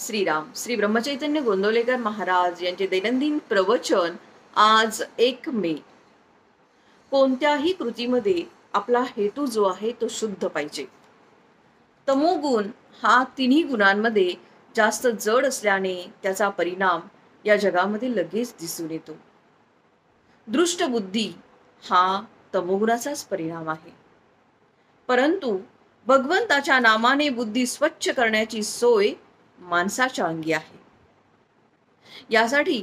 श्रीराम श्री ब्रह्मचैतन्य गोंदवलेकर महाराज यांचे दैनंदिन प्रवचन आज 1 मे. कोणत्याही कृतीमध्ये आपला हेतू जो आहे तो शुद्ध पाहिजे. तमोगुण हा तिन्ही गुणांमध्ये जास्त जड असल्याने त्याचा परिणाम या जगामध्ये लगेच दिसून येतो. दृष्ट बुद्धी हा तमोगुणाचाच परिणाम आहे. परंतु भगवंताच्या नामाने बुद्धी स्वच्छ करण्याची सोय माणसाच्या अंगी आहे. यासाठी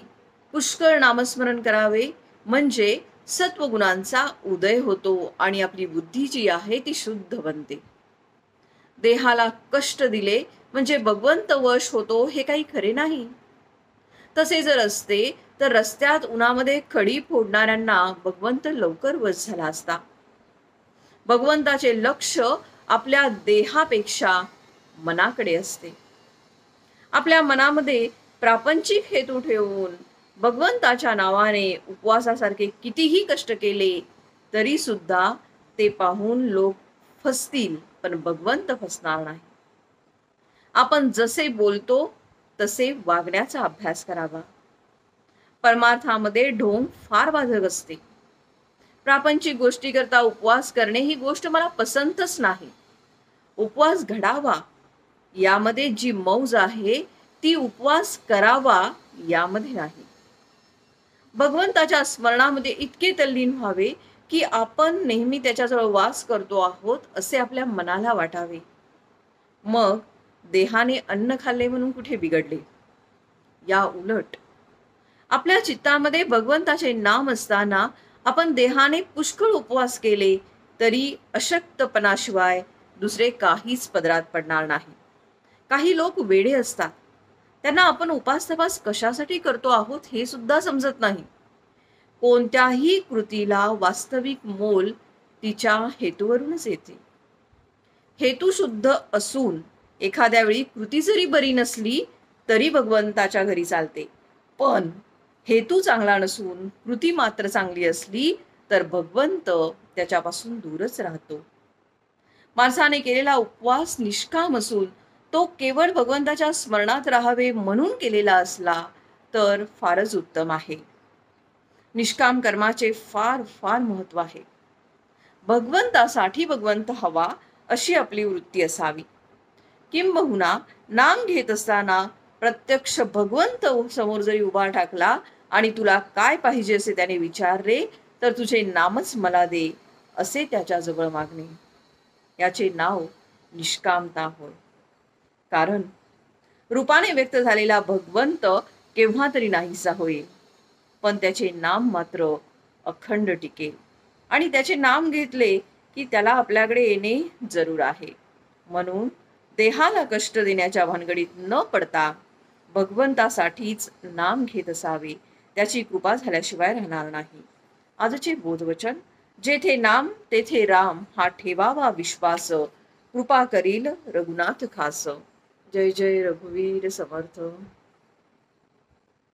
पुष्कळ नामस्मरण करावे म्हणजे सत्वगुणांचा उदय होतो आणि आपली बुद्धी जी आहे ती शुद्ध बनते. देहाला कष्ट दिले म्हणजे भगवंत वश होतो हे काही खरे नाही. तसे जर असते तर रस्त्यात उन्हामध्ये खडी फोडणाऱ्यांना भगवंत लवकर वश झाला असता. भगवंताचे लक्ष आपल्या देहापेक्षा मनाकडे असते. आपल्या मनामध्ये प्रापंचिक हेतू ठेवून भगवंताच्या नावाने उपवासासारखे कितीही कष्ट केले तरी सुद्धा ते पाहून लोक फसतील, पण भगवंत फसणार नाही. आपण जसे बोलतो तसे वागण्याचा अभ्यास करावा. परमार्थामध्ये ढोंग फार बाधक असते. प्रापंचिक गोष्टी करता उपवास करणे ही गोष्ट मला पसंतच नाही. उपवास घडावा यामध्ये जी मौज आहे ती उपवास करावा यामध्ये नाही. भगवंताच्या स्मरणामध्ये इतके तल्लीन व्हावे की आपण नेहमी त्याच्याजवळ वास करतो आहोत असे आपल्या मनाला वाटावे. मग देहाने अन्न खाल्ले म्हणून कुठे बिघडले. या उलट आपल्या चित्तामध्ये भगवंताचे नाम असताना आपण देहाने पुष्कळ उपवास केले तरी अशक्तपणाशिवाय दुसरे काहीच पदरात पडणार नाही. काही लोक वेडे असतात. त्यांना आपण उपास तपास कशासाठी करतो आहोत हे सुद्धा समजत नाही. कोणत्याही कृतीला वास्तविक मोल तिच्या हेतूवरूनच येते. हेतू शुद्ध असून एखाद्या वेळी कृती जरी बरी नसली तरी भगवंताच्या घरी चालते, पण हेतू चांगला नसून कृती मात्र चांगली असली तर भगवंत त्याच्यापासून दूरच राहतो. माणसाने केलेला उपवास निष्काम असून तो केवळ भगवंताच्या स्मरणात राहावे म्हणून केलेला असला तर फारच उत्तम आहे. निष्काम कर्माचे फार फार महत्व आहे. भगवंतासाठी भगवंत हवा अशी आपली वृत्ती असावी. किंबहुना नाम घेत असताना प्रत्यक्ष भगवंत समोर जरी उभा टाकला आणि तुला काय पाहिजे असे त्याने विचारले तर तुझे नामच मला दे असे त्याच्याजवळ मागणे, याचे नाव निष्कामता होय. कारण रूपाने व्यक्त झालेला भगवंत केव्हा तरी नाहीसा होईल, पण त्याचे नाम मात्र अखंड टिकेल. आणि त्याचे नाम घेतले की त्याला आपल्याकडे येणे जरूर आहे. म्हणून देहाला कष्ट देण्याच्या भानगडीत न पडता भगवंतासाठीच नाम घेत असावे. त्याची कृपा झाल्याशिवाय राहणार नाही. आजचे बोधवचन, जेथे नाम तेथे राम हा ठेवावा विश्वास, कृपा करील रघुनाथ खास. जय जय रघुवीर समर्थ.